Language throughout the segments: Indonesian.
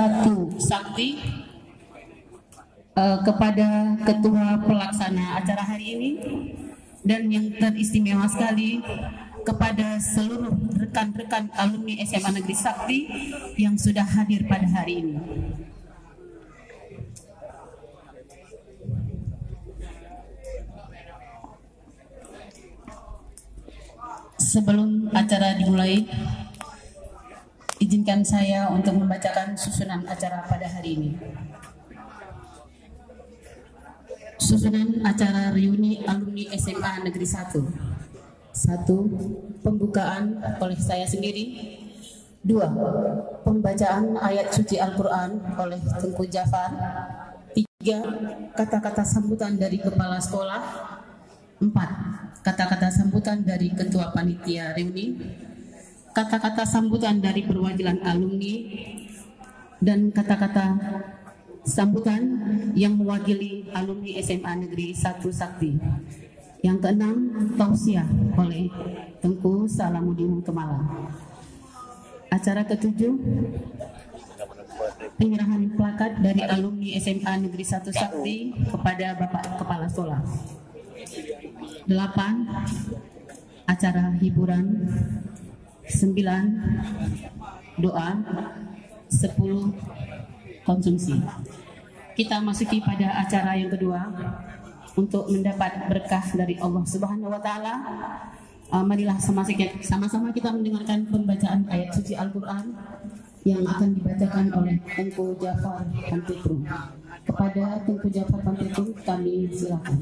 1 Sakti, kepada ketua pelaksana acara hari ini, dan yang teristimewa sekali kepada seluruh rekan-rekan alumni SMA Negeri Sakti yang sudah hadir pada hari ini. Sebelum acara dimulai, izinkan saya untuk membacakan susunan acara pada hari ini. Susunan acara reuni alumni SMA Negeri 1. 1. Pembukaan oleh saya sendiri. 2. Pembacaan ayat suci Al-Quran oleh Tengku Jafar. 3. Kata-kata sambutan dari kepala sekolah. 4. Kata-kata sambutan dari ketua panitia reuni. Kata-kata sambutan dari perwakilan alumni. Dan kata-kata sambutan yang mewakili alumni SMA Negeri 1 Sakti. Yang keenam, tausiah oleh Tengku Salamuddin Kemalang. Acara ketujuh, penyerahan plakat dari alumni SMA Negeri 1 Sakti kepada Bapak Kepala Sekolah. 8. Acara hiburan. 9. Doa. 10. Konsumsi. Kita masuki pada acara yang kedua untuk mendapat berkah dari Allah Subhanahu wa taala. Marilah sama-sama kita mendengarkan pembacaan ayat suci Al-Qur'an yang akan dibacakan oleh Tengku Jafar Pantiprum. Kepada Tengku Jafar Pantiprum kami silakan.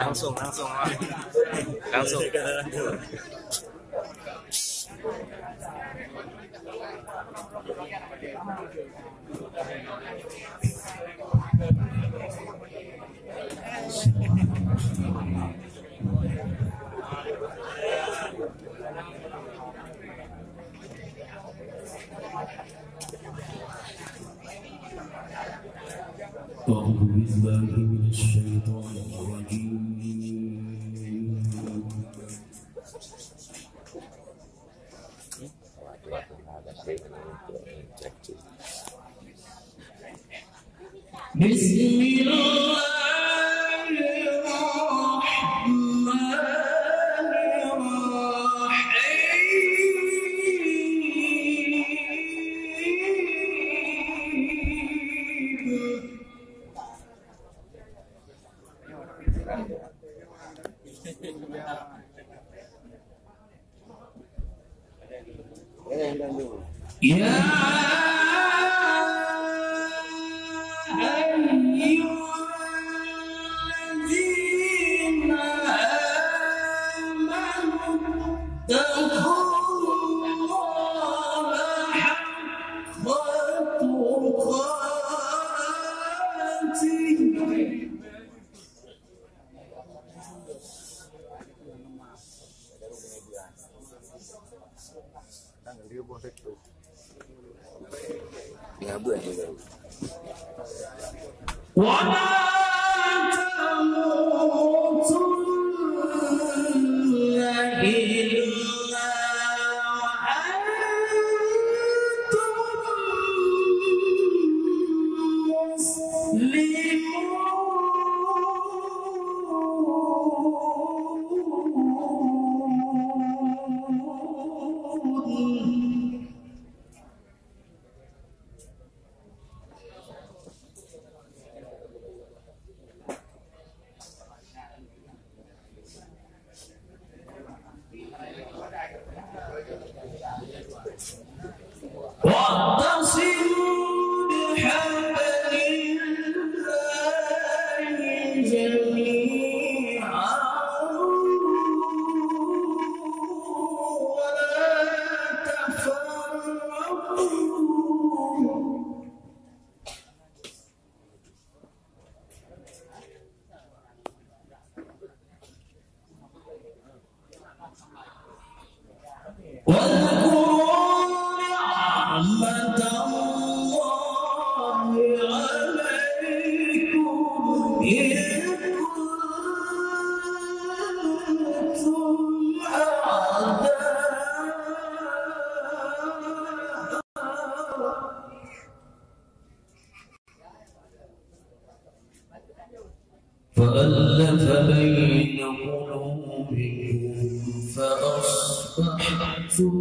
Langsung. أعوذ بالله من الشيطان الرجيم. بسم الله الرحمن Ya ayyuhallazina amanu taqullaha haqqa tuqatih. Wa ma tamutunna illa wa antum muslimun. فألف بين قلوبكم فأصبحتم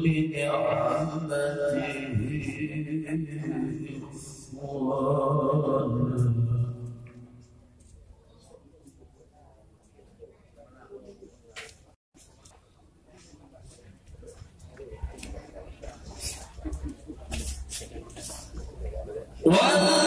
بنعمته إخوانا.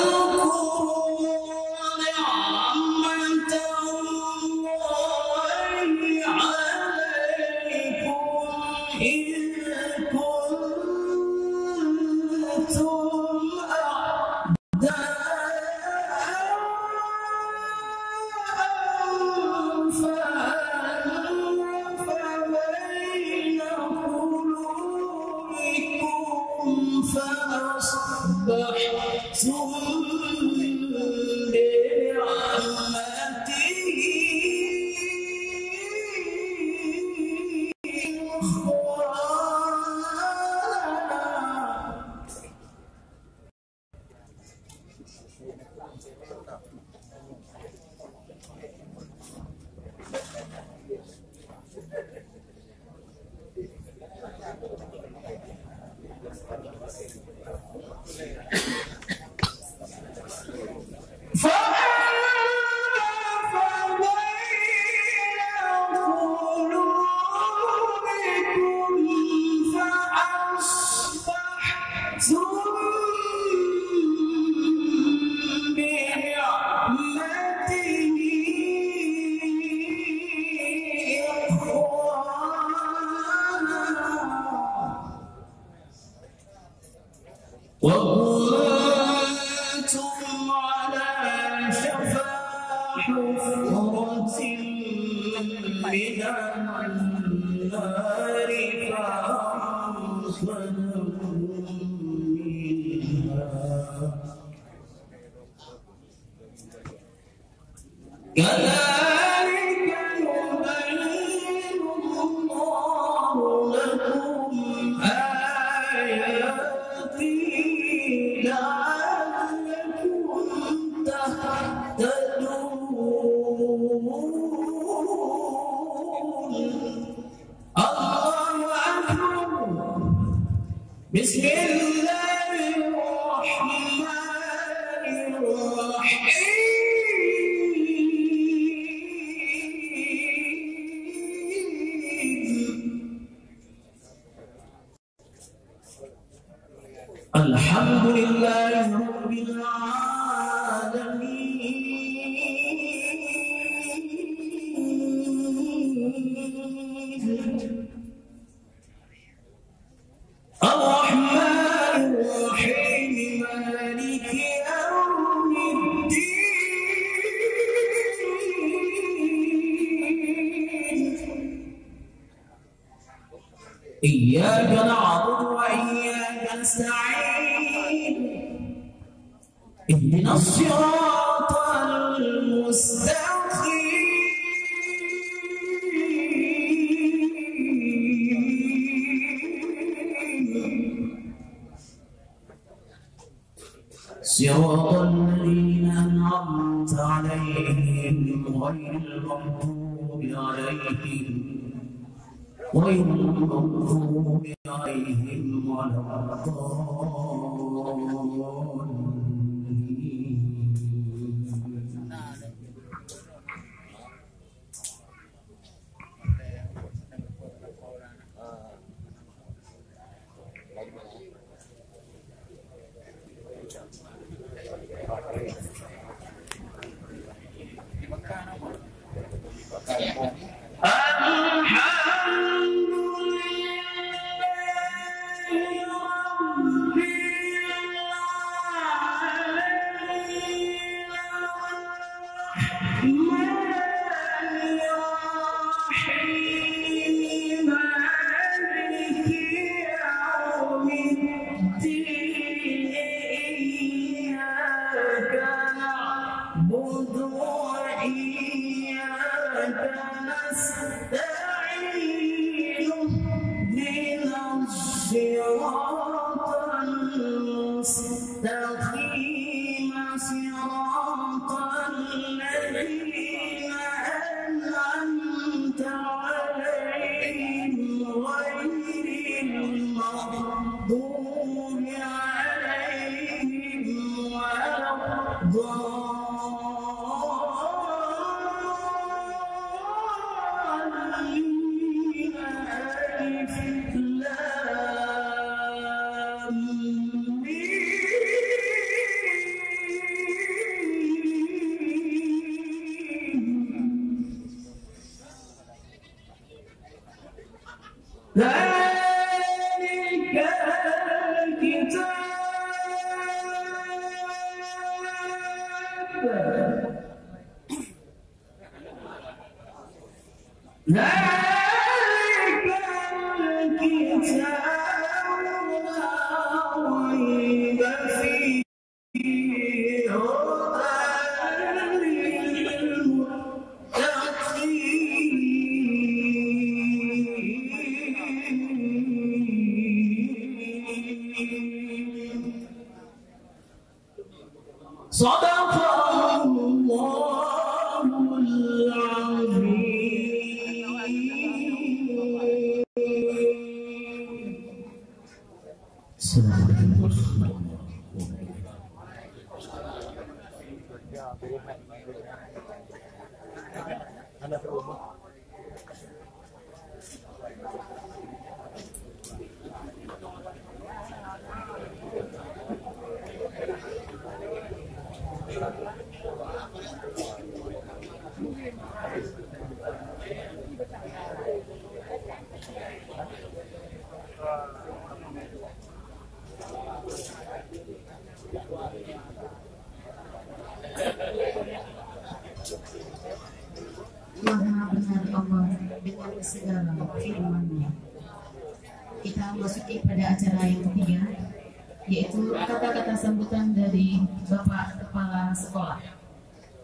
وكنتم على شفا حفرة من النار فأنقذكم منها كذلك يبين الله لكم آياته لعلكم تهتدون. الله أكبر. بسم الله الرحمن الرحيم. الحمد لله رب العالمين الرحمن الرحيم مالك يوم الدين إياك نعبد وإياك نستعين اهدنا الصراط المستقيم صراط الذين أنعمت عليهم غير المغضوب عليهم ولا الضالين. Maha benar Allah dengan segala firman-Nya. Kita masuki pada acara yang ketiga, yaitu kata-kata sambutan dari Bapak Kepala Sekolah.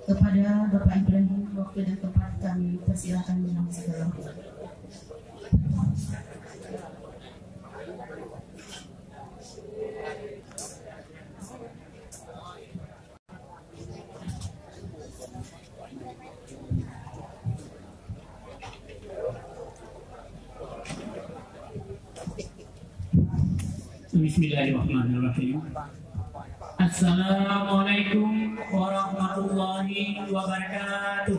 Kepada Bapak Ibrahim, waktu dan tempat kami persilakan dengan segala hormat. Bismillahirrahmanirrahim. Assalamualaikum warahmatullahi wabarakatuh.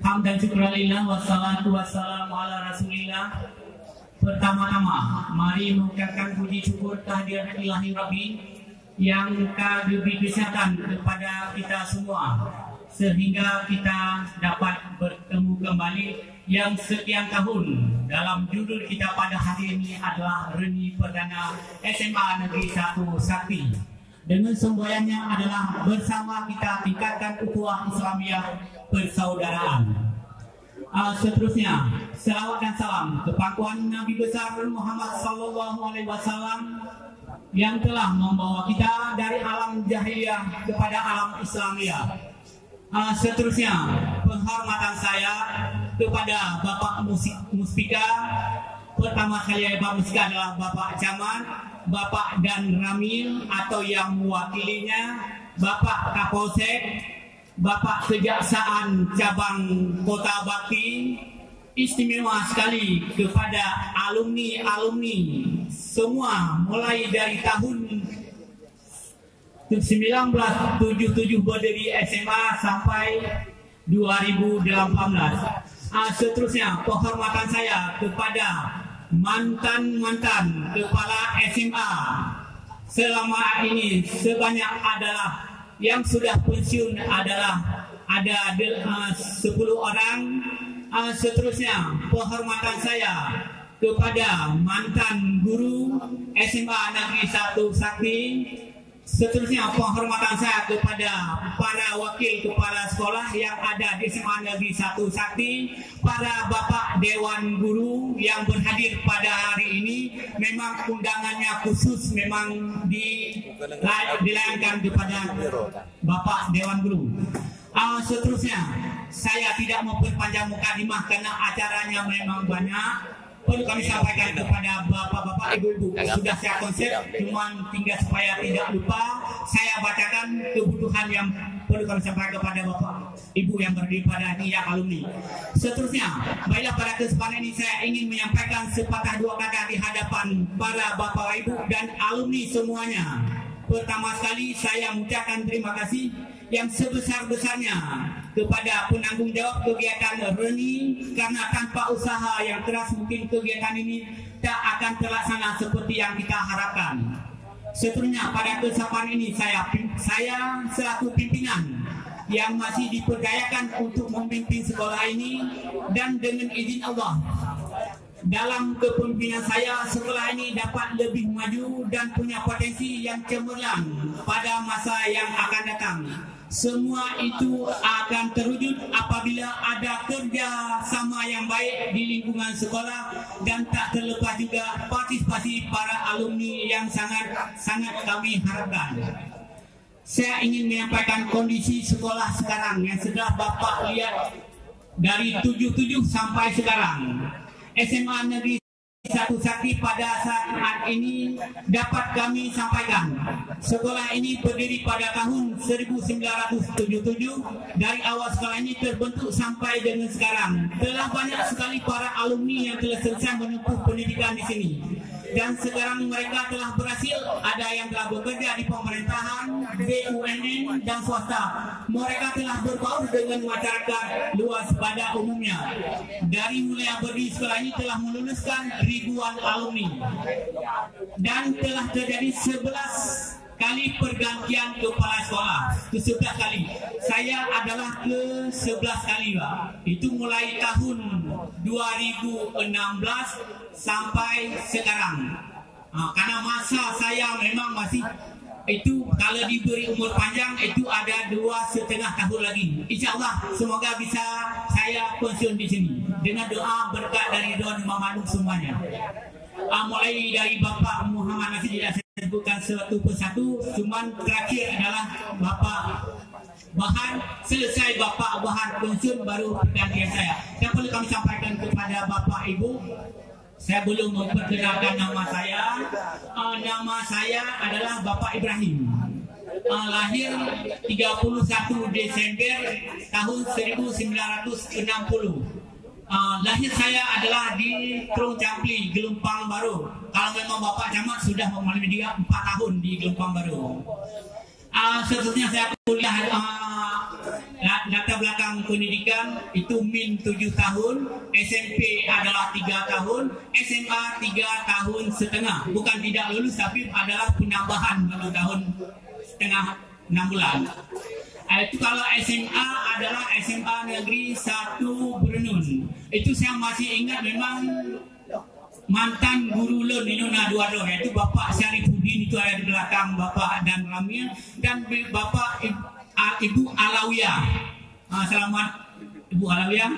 Hamdan syukralillah wassalatu wassalamu ala rasulillah. Pertama-tama, mari mengucapkan puji syukur kehadiran ilahi Rabbi yang diberi kesehatan kepada kita semua, sehingga kita dapat bertemu kembali yang sekian tahun. Dalam judul kita pada hari ini adalah Reni Perdana SMA Negeri 1 Sakti. Dengan semboyannya adalah bersama kita tingkatkan ukhuwah Islamiyah persaudaraan. Seterusnya, selawat dan salam ke pangkuan Nabi besar Muhammad SAW yang telah membawa kita dari alam jahiliyah kepada alam Islamiyah. Seterusnya, penghormatan saya kepada Bapak Muspika. Pertama kali Bapak Muspika adalah Bapak Camat, Bapak Dan Ramil atau yang mewakilinya, Bapak Kapolsek, Bapak Kejaksaan Cabang Kota Bakti. Istimewa sekali kepada alumni-alumni semua mulai dari tahun 1977 berdiri SMA sampai 2018. Seterusnya, penghormatan saya kepada mantan-mantan kepala SMA selama ini sebanyak adalah yang sudah pensiun adalah ada 10 orang. Seterusnya, penghormatan saya kepada mantan guru SMA Negeri 1 Sakti Seterusnya penghormatan saya kepada para wakil kepala sekolah yang ada di SMA Negeri 1 Sakti, para bapak dewan guru yang berhadir pada hari ini. Memang undangannya khusus memang dilayangkan kepada bapak dewan guru. Seterusnya saya tidak memperpanjang mukadimah karena acaranya memang banyak. Perlu kami sampaikan kepada bapak-bapak, ibu-ibu, sudah saya konsep, cuman tinggal supaya tidak lupa, saya bacakan kebutuhan yang perlu kami sampaikan kepada bapak, ibu yang berdiri pada ini yang alumni. Seterusnya, baiklah pada kesempatan ini saya ingin menyampaikan sepatah dua kata di hadapan para bapak, ibu, dan alumni semuanya. Pertama sekali saya mengucapkan terima kasih yang sebesar-besarnya kepada penanggung jawab kegiatan RENI, karena tanpa usaha yang keras mungkin kegiatan ini tak akan terlaksana seperti yang kita harapkan. Seterusnya pada kesempatan ini saya selaku pimpinan yang masih dipercayakan untuk memimpin sekolah ini, dan dengan izin Allah dalam kepemimpinan saya sekolah ini dapat lebih maju dan punya potensi yang cemerlang pada masa yang akan datang. Semua itu akan terwujud apabila ada kerja sama yang baik di lingkungan sekolah, dan tak terlepas juga partisipasi para alumni yang sangat kami harapkan. Saya ingin menyampaikan kondisi sekolah sekarang yang sudah Bapak lihat dari 77 sampai sekarang. SMA Negeri 1 Sakti pada saat ini dapat kami sampaikan, sekolah ini berdiri pada tahun 1977. Dari awal sekolah ini terbentuk sampai dengan sekarang, telah banyak sekali para alumni yang telah selesai menempuh pendidikan di sini. Dan sekarang mereka telah berhasil, ada yang telah bekerja di pemerintahan, BUMN, dan swasta. Mereka telah berbaur dengan masyarakat luas pada umumnya. Dari mulai yang berdiri sekolah ini telah meluluskan ribuan alumni. Dan telah terjadi 11 kali pergantian kepala sekolah, ke-11 kali. Saya adalah ke-11 kali, Pak. Itu mulai tahun 2016 sampai sekarang. Karena masa saya memang masih itu, kalau diberi umur panjang itu ada 2,5 tahun lagi. Insya Allah semoga bisa saya pensiun di sini dengan doa berkat dari doa Imam Manuk semuanya. Mulai dari Bapak Muhammad Nasir, tidak saya sebutkan satu persatu, cuman terakhir adalah Bapak Bahan. Selesai Bapak Bahan pensiun baru pergantian saya. Yang perlu kami sampaikan kepada Bapak Ibu, saya belum memperkenalkan nama saya. Nama saya adalah Bapak Ibrahim. Lahir 31 Desember tahun 1960. Lahir saya adalah di Trung Campli, Gelumpang Baru. Kalau memang Bapak Camat sudah memenuhi dia 4 tahun di Gelumpang Baru. Seterusnya saya kuliah latar belakang pendidikan itu min 7 tahun, SMP adalah 3 tahun, SMA 3 tahun setengah. Bukan tidak lulus tapi adalah penambahan 1 tahun setengah 6 bulan. Itu kalau SMA adalah SMA Negeri 1 Berenun. Itu saya masih ingat, memang mantan guru lun di Nona Duado, yaitu Bapak Syarifuddin, itu ada di belakang Bapak dan Ramil, dan Bapak Ibu Alawiyah. Selamat Ibu Alawiyah.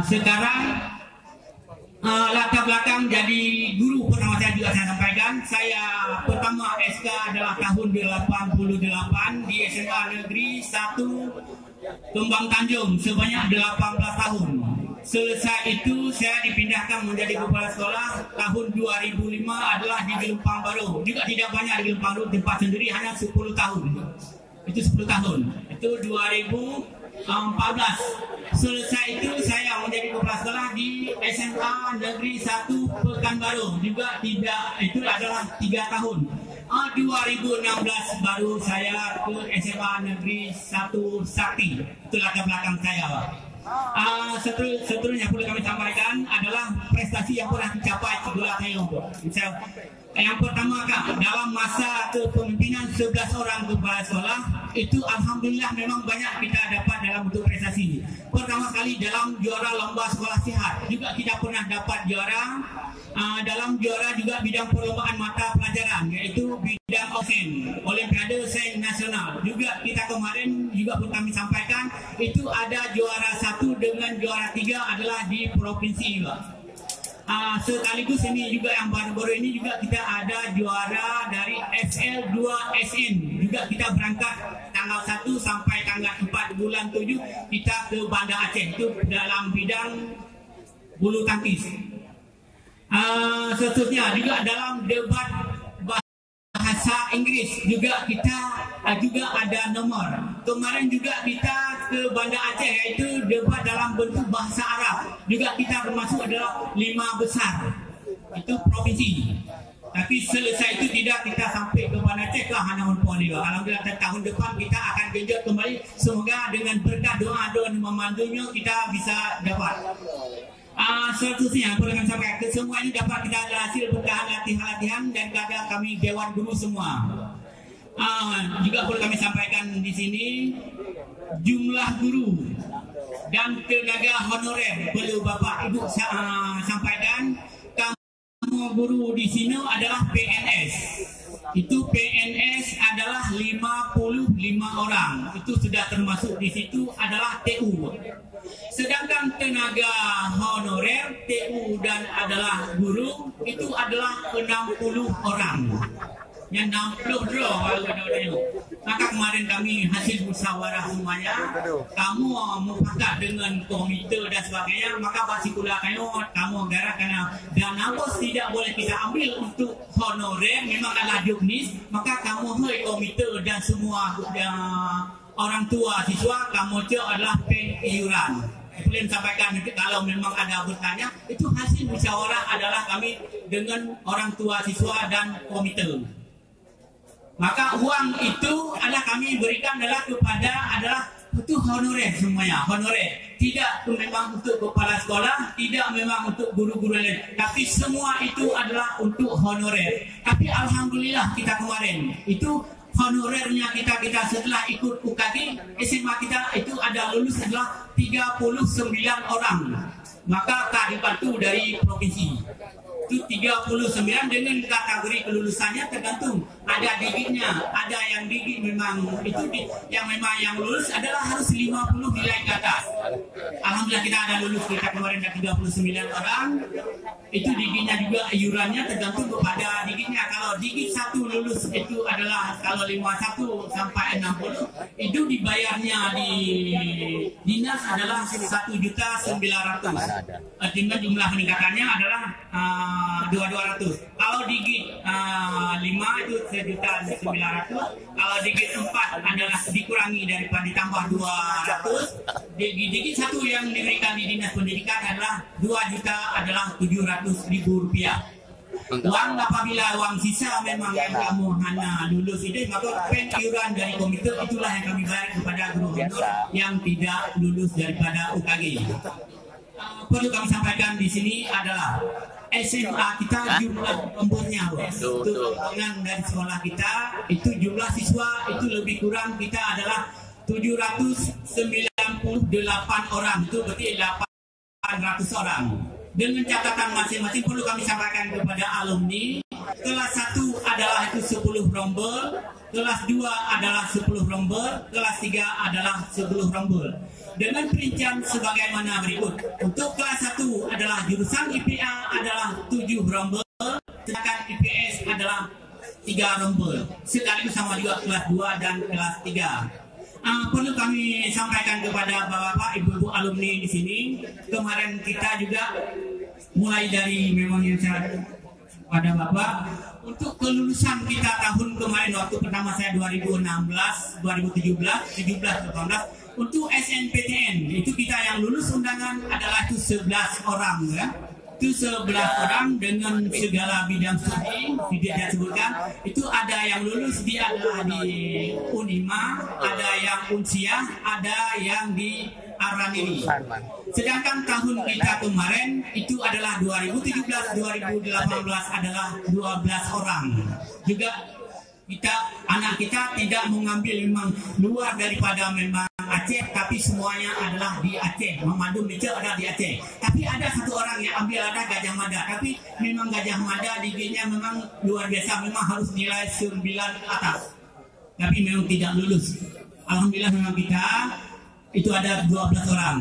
Sekarang latar belakang jadi guru pertama saya juga saya sampaikan. Saya pertama SK adalah tahun 88 di SMA Negeri 1 Kembang Tanjung sebanyak 18 tahun. Selesai itu saya dipindahkan menjadi kepala sekolah tahun 2005 adalah di Gelumpang Baru. Juga tidak banyak di Gelumpang Baru, tempat sendiri hanya 10 tahun. Itu 10 tahun. Itu 2014. Selesai itu saya menjadi kepala sekolah di SMA Negeri 1 Pekanbaru. Juga tidak, itu adalah 3 tahun. 2016 baru saya ke SMA Negeri 1 Sakti. Itu latar belakang saya, Pak. Seterusnya perlu kami sampaikan adalah prestasi yang pernah dicapai sebelah saya. Yang pertama, Kak, dalam masa kepemimpinan 11 orang kepala sekolah itu alhamdulillah memang banyak kita dapat dalam bentuk prestasi. Pertama kali dalam juara lomba sekolah sehat juga kita pernah dapat juara. dalam juara juga bidang perlombaan mata pelajaran, yaitu bidang OSIN, Olimpiade Sains Nasional. Juga kita kemarin juga pun kami sampaikan, itu ada juara 1 dengan juara 3 adalah di provinsi juga. Sekaligus ini juga yang baru-baru ini juga kita ada juara dari SL2SN. Juga kita berangkat tanggal 1 sampai tanggal 4 bulan 7 kita ke Banda Aceh, itu dalam bidang bulu tangkis. Seterusnya juga dalam debat bahasa Inggris juga kita juga ada nomor. Kemarin juga kita ke Banda Aceh, yaitu debat dalam bentuk bahasa Arab. Juga kita termasuk adalah 5 besar. Itu provinsi. Tapi selesai itu tidak kita sampai ke Banda Aceh ke Hanaman Poli. Alhamdulillah tahun depan kita akan genjot kembali. Semoga dengan berkat doa-doa dan memandunya kita bisa dapat. Seterusnya perlu kami sampaikan ke semua ini dapat kita ada hasil bertahan latihan dan kepada kami Dewan Guru semua. Juga perlu kami sampaikan di sini jumlah guru dan tenaga honorer perlu Bapak Ibu sampaikan. Kamu guru di sini adalah PNS. Itu PNS adalah 55 orang. Itu sudah termasuk di situ adalah TU. Sedangkan tenaga honorer TU dan adalah guru itu adalah 60 orang. Yang 60 maka kemarin kami hasil musyawarah semuanya, kamu mufakat dengan komite dan sebagainya, maka basikulah kamu gara karena dana bos tidak boleh kita ambil untuk honorer, memang adalah juknis, maka kamu komite dan semua orang tua siswa kamu itu adalah iuran. Boleh sampaikan kalau memang ada bertanya, itu hasil musyawarah adalah kami dengan orang tua siswa dan komite. Maka uang itu adalah kami berikan adalah kepada itu honorer semuanya, honorer. Tidak memang untuk kepala sekolah, tidak memang untuk guru-guru lain, tapi semua itu adalah untuk honorer. Tapi alhamdulillah kita kemarin itu honorernya kita setelah ikut UKG SMA kita itu ada lulus adalah 39 orang. Maka kearifan itu dari provinsi itu 39 dengan kategori kelulusannya tergantung, ada digitnya, ada yang digit memang itu yang memang yang lulus adalah harus 50 nilai ke atas. Alhamdulillah kita ada lulus, kita kemarin ada 39 orang. Itu digitnya juga iurannya tergantung kepada digitnya. Kalau digit 1 lulus itu adalah kalau 51 sampai 60 itu dibayarnya di dinas adalah 1.900.000. Artinya jumlah peningkatannya adalah 200. Kalau digit 5 itu 1.900.000. Kalau digit 4 adalah dikurangi daripada ditambah 200. Digit 1 yang diberikan di dinas pendidikan adalah 2 juta adalah 700.000 rupiah. Uang apabila uang sisa memang yang kamu hanya lulus itu, maka iuran dari komite itulah yang kami bayar kepada guru honor yang tidak lulus daripada UKG. Perlu kami sampaikan di sini adalah SMA kita jumlah lembutnya, untuk dengan dari sekolah kita itu jumlah siswa itu lebih kurang kita adalah 798 orang, itu berarti 800 orang. Dengan catatan masing-masing perlu kami sampaikan kepada alumni, kelas 1 adalah itu 10 rombel, kelas 2 adalah 10 rombel, kelas 3 adalah 10 rombel. Dengan perincian sebagaimana berikut. Untuk kelas 1 adalah jurusan IPA adalah 7 rombel, sedangkan IPS adalah 3 rombel. Sekaligus sama juga kelas 2 dan kelas 3. Perlu kami sampaikan kepada bapak-bapak, ibu-ibu alumni di sini. Kemarin kita juga mulai dari memang yang saya pada bapak untuk kelulusan kita tahun kemarin waktu pertama saya 2016, 2017, 17, 18 untuk SNPTN itu kita yang lulus undangan adalah itu 11 orang ya. Itu 11 orang dengan segala bidang studi tidak disebutkan. Itu ada yang lulus dia adalah di Unima, ada yang Unsiah, ada yang di Araniri. Sedangkan tahun kita kemarin itu adalah 2017, 2018 adalah 12 orang. Juga Anak kita tidak mengambil memang luar daripada memang Aceh, tapi semuanya adalah di Aceh. Memandu Meja ada di Aceh. Tapi ada satu orang yang ambil ada Gajah Mada. Tapi memang Gajah Mada didinya memang luar biasa. Memang harus nilai 9 atas. Tapi memang tidak lulus. Alhamdulillah memang kita itu ada 12 orang.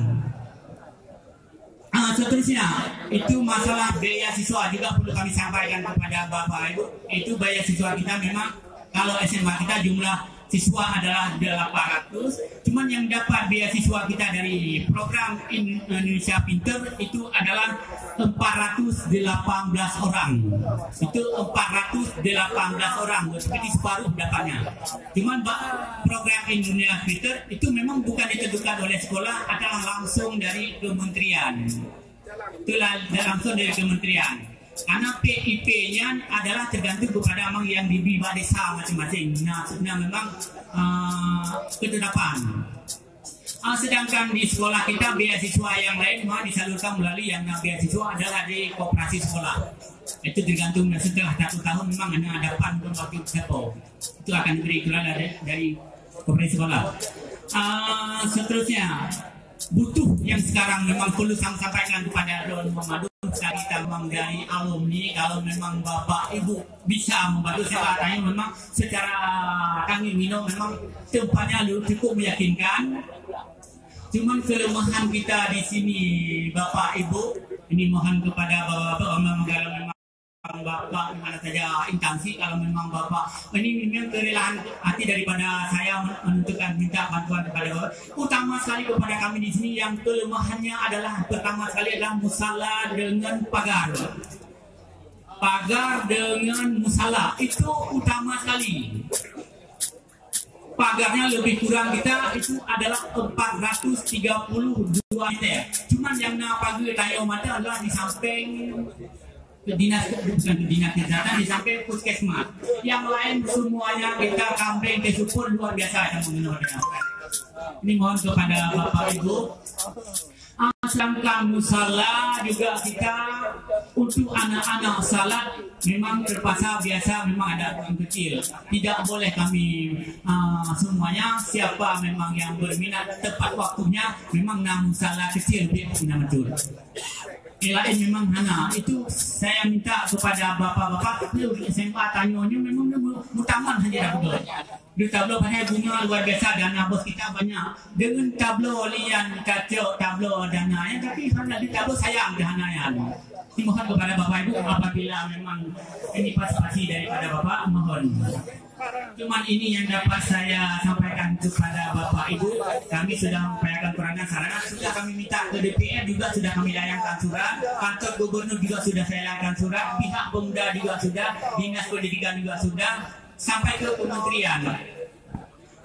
Seterusnya itu masalah biaya siswa juga perlu kami sampaikan kepada Bapak Ibu. Itu biaya siswa kita memang kalau SMA kita jumlah siswa adalah 800, cuman yang dapat beasiswa kita dari program Indonesia Pinter itu adalah 418 orang. Itu 418 orang, seperti separuh dapatnya. Cuman program Indonesia Pinter itu memang bukan ditentukan oleh sekolah, adalah langsung dari kementerian. Itulah langsung dari kementerian. Karena PIP-nya adalah tergantung kepada yang di desa masing-masing. Nah, sebenarnya memang ketetapan. Sedangkan di sekolah kita beasiswa yang lain disalurkan melalui yang beasiswa adalah di koperasi sekolah. Itu tergantung setelah 1 tahun memang ada dapat waktu sepo. Itu akan diberi dari koperasi sekolah. Seterusnya butuh yang sekarang memang perlu saya sampaikan kepada Don Muhammad. Kita memang dari alumni, kalau memang Bapak Ibu bisa membantu, saya tanya memang secara kami minum memang tempatnya cukup meyakinkan. Cuman kelemahan kita di sini Bapak Ibu, ini mohon kepada Bapak-Bapak memang kalau memang Bapak mana saja instansi, kalau memang Bapak ini memang kerelaan hati daripada saya menentukan minta bantuan kepada Bapak. Utama sekali kepada kami di sini yang kelemahannya adalah pertama sekali adalah musala dengan pagar. Pagar dengan musala itu utama sekali. Pagarnya lebih kurang kita itu adalah 432 meter. Cuman yang pagar tayo mata adalah di samping dinas kesehatan, di samping puskesmas. Yang lain semuanya kita kambing ke syukur luar biasa yang mengenalnya. Ini mohon kepada Bapak Ibu. Sedangkan musala juga kita untuk anak-anak salat memang terpaksa biasa memang ada yang kecil. Tidak boleh kami semuanya siapa memang yang berminat tepat waktunya memang musala kecil biar kita betul. Lain memang hana itu saya minta kepada bapak-bapak SMA tanyanya memang mutaman saja dah. Di tablo pakai bunga luar biasa, dana bos kita banyak. Dengan tablo lian kacau tablo dana ya, tapi karena di tablo sayang dana ya. Dimohon kepada Bapak Ibu apabila memang ini pasti daripada Bapak mohon. Cuman ini yang dapat saya sampaikan kepada Bapak Ibu. Kami sudah menyampaikan kekurangan sarana, sudah kami minta ke DPR juga sudah kami layangkan surat, kantor gubernur juga sudah saya layangkan surat, pihak pemuda juga sudah, dinas pendidikan juga sudah, sampai ke kementerian.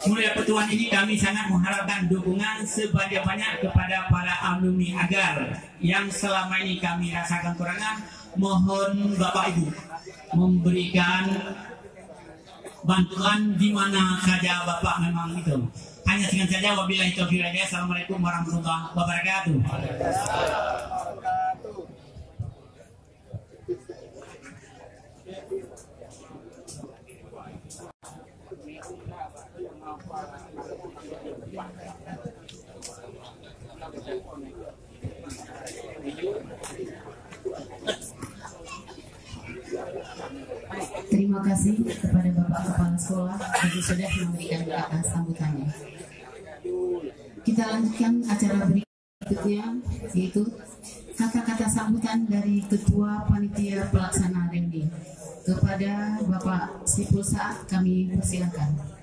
Mulai pertemuan ini kami sangat mengharapkan dukungan sebanyak-banyak kepada para alumni agar yang selama ini kami rasakan kekurangan, mohon Bapak Ibu memberikan bantuan di mana saja Bapak memang itu. Hanya sekian saja, wabillahi taufiq wal hidayah. Assalamualaikum warahmatullahi wabarakatuh. Terima kasih kepada Bapak Kepala Sekolah yang sudah memberikan kata sambutannya. Kita lanjutkan acara berikutnya, yaitu kata-kata sambutan dari Ketua Panitia Pelaksana reuni. Kepada Bapak Sipul Saad kami persilakan.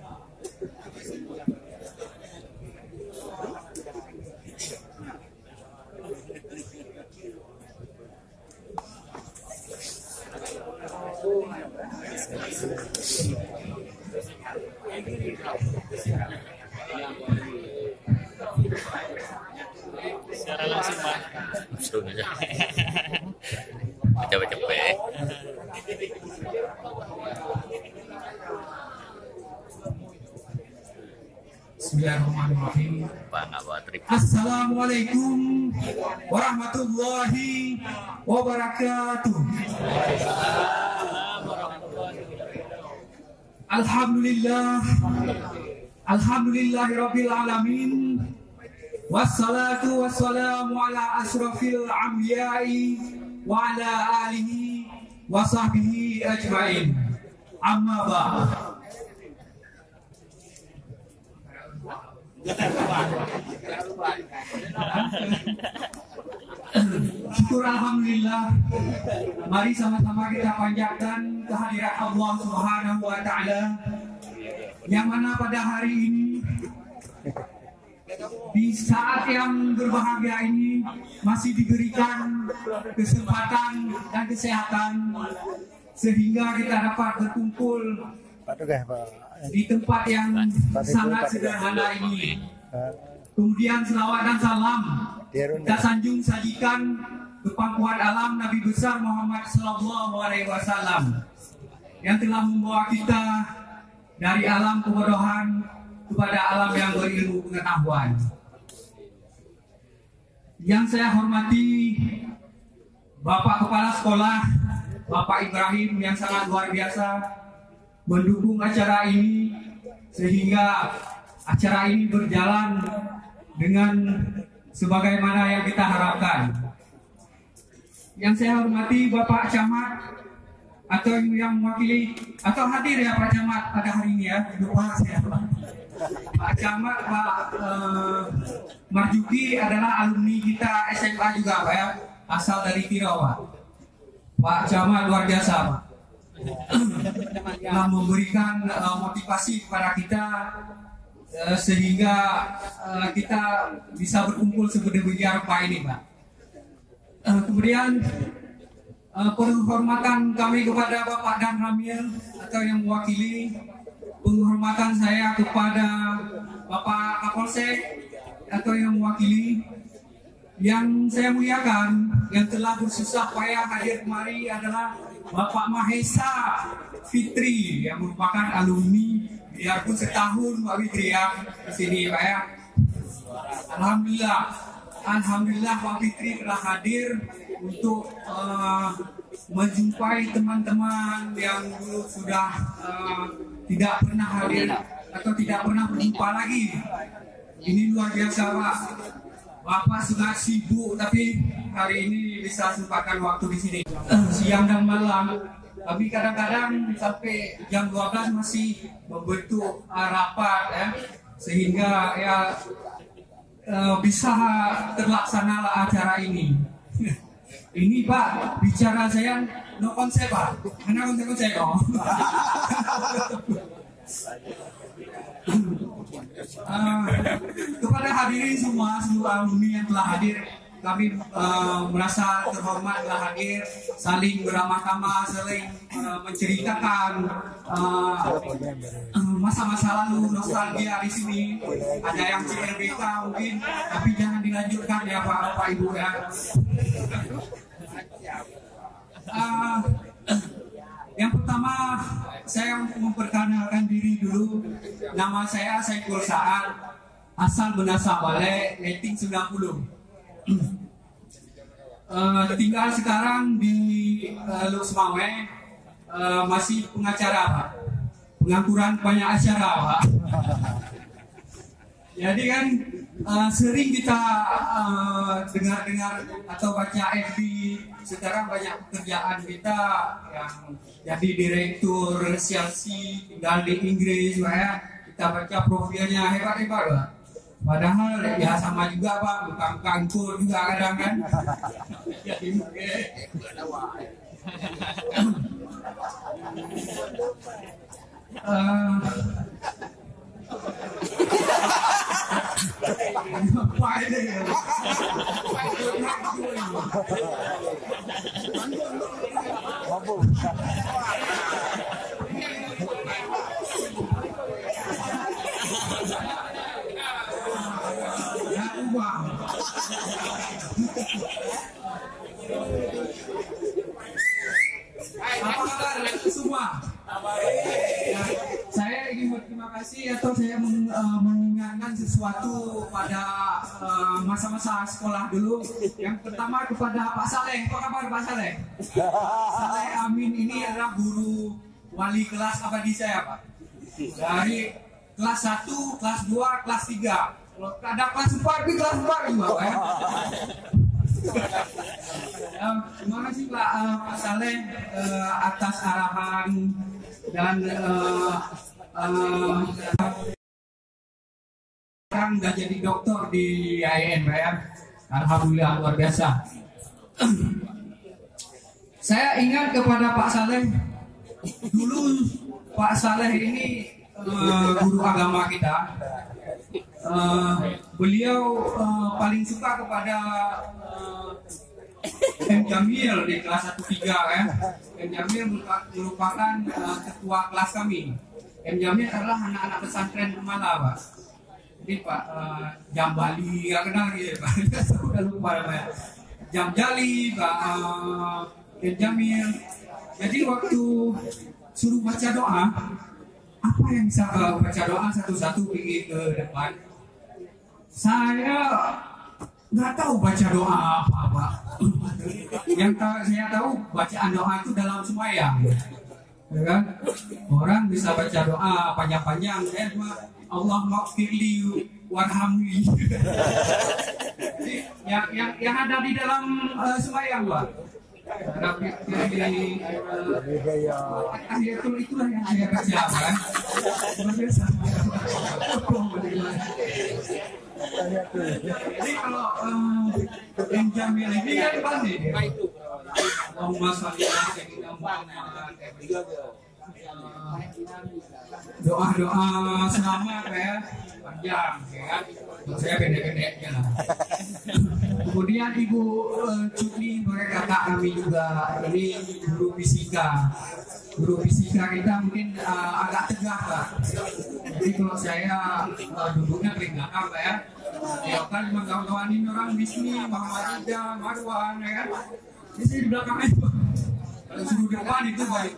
Secara langsung Pak. Langsung aja. Cepet-cepet. Bismillahirrahmanirrahim. Assalamualaikum warahmatullahi wabarakatuh. Alhamdulillah. Alhamdulillahirabbil alamin. Wassalatu wassalamu ala asyrafil anbiya'i wa ala alihi wa sahbihi ajmain. Amma ba'd. Syukur alhamdulillah. Mari sama-sama kita panjatkan kehadirat Allah Subhanahu wa taala yang mana pada hari ini di saat yang berbahagia ini masih diberikan kesempatan dan kesehatan sehingga kita dapat berkumpul di tempat yang sangat sederhana ini. Kemudian selawat dan salam kita sanjung sajikan ke pangkuan alam Nabi besar Muhammad Sallallahu Alaihi Wasallam yang telah membawa kita dari alam kebodohan kepada alam yang berilmu pengetahuan. Yang saya hormati Bapak Kepala Sekolah, Bapak Ibrahim yang sangat luar biasa mendukung acara ini sehingga acara ini berjalan dengan sebagaimana yang kita harapkan. Yang saya hormati Bapak Camat atau yang mewakili atau hadir ya Pak Camat pada hari ini ya, lupa saya Pak Camat, Pak Marjuki adalah alumni kita SMA juga Pak ya, asal dari Tirau Pak. Pak Camat luar biasa Pak, telah memberikan motivasi kepada kita sehingga kita bisa berkumpul sebentar Pak ini Pak. Kemudian penghormatan kami kepada Bapak Dan Ramil atau yang mewakili, penghormatan saya kepada Bapak Kapolsek atau yang mewakili, yang saya muliakan yang telah bersusah payah hadir kemari adalah Bapak Mahesa Fitri yang merupakan alumni biarpun setahun Pak Fitri ya di sini Pak ya. Alhamdulillah Pak Fitri telah hadir untuk menjumpai teman-teman yang dulu sudah tidak pernah hadir atau tidak pernah berjumpa lagi. Ini luar biasa Pak. Bapak sangat sibuk tapi hari ini bisa sempatkan waktu di sini. Siang dan malam, tapi kadang-kadang sampai jam 12 masih membentuk rapat ya, sehingga ya bisa terlaksanalah acara ini. Ini Pak, bicara saya no konsep Pak, karena konsep oh. Kepada hadirin semua, seluruh alumni yang telah hadir, kami merasa terhormat telah hadir, saling beramah-tamah, saling menceritakan masa-masa lalu, nostalgia di sini. Ada yang CLBK mungkin, tapi jangan dilanjutkan ya Pak Ibu ya. Yang pertama saya memperkenalkan diri dulu. Nama saya Saiful Saad, asal Benasa Bale, rating 90. Tinggal sekarang di Luxmawe, masih pengacara Pak, pengangguran banyak acara Pak. Jadi kan sering kita dengar-dengar atau baca FB, sekarang banyak pekerjaan kita yang jadi direktur siasi tinggal di Inggris Pak ya. Kita baca profilnya hebat-hebat Pak. Padahal ya sama juga Pak, buka-buka angkur juga kadang kan. Jadi saya ingin berterima kasih atau saya mengingatkan sesuatu pada masa-masa sekolah dulu. Yang pertama kepada Pak Saleh. Apa kabar Pak Saleh? Saleh Amin ini adalah guru wali kelas abadi saya Pak. Dari kelas 1, kelas 2, kelas 3. Kalau ada kelas 4, kelas 4 juga ya. Terima kasih Pak Saleh atas arahan dan sekarang udah jadi dokter di IAIN ya. Alhamdulillah luar biasa. Saya ingat kepada Pak Saleh, dulu Pak Saleh ini guru agama kita. Beliau paling suka kepada M. Jamil di kelas 1-3 ya. M. Jamil merupakan ketua kelas kami. M. Jamil adalah anak-anak pesantren Kemala, Pak. Jadi Pak Jambali, nggak kenal gitu ya Pak. Sudah lupa namanya. Jamjali, Pak M. Jamil. Jadi waktu suruh baca doa, apa yang bisa baca doa satu-satu pergi ke depan? Saya nggak tahu baca doa apa-apa. Yang saya tahu bacaan doa itu dalam sembahyang, ya kan? Orang bisa baca doa panjang-panjang, saya cuma Allah maghfirli warhamni. yang ada di dalam sembahyang, Pak. Itulah yang saya baca, kan? Jadi kalau yang Jamil ini kan pasti doa-doa selamat ya panjang ya kan, saya pendek-pendek aja lah. Kemudian Ibu Cukni mereka kakak kami juga ini guru fisika. Guru fisika kita mungkin agak tegak Pak. Jadi kalau saya duduknya paling belakang Pak ya. Ya kan kawan-kawanin orang bisnis, Muhammad Ida, Marwan ya kan. Di sini di belakang itu. Kalau suruh depan itu baik.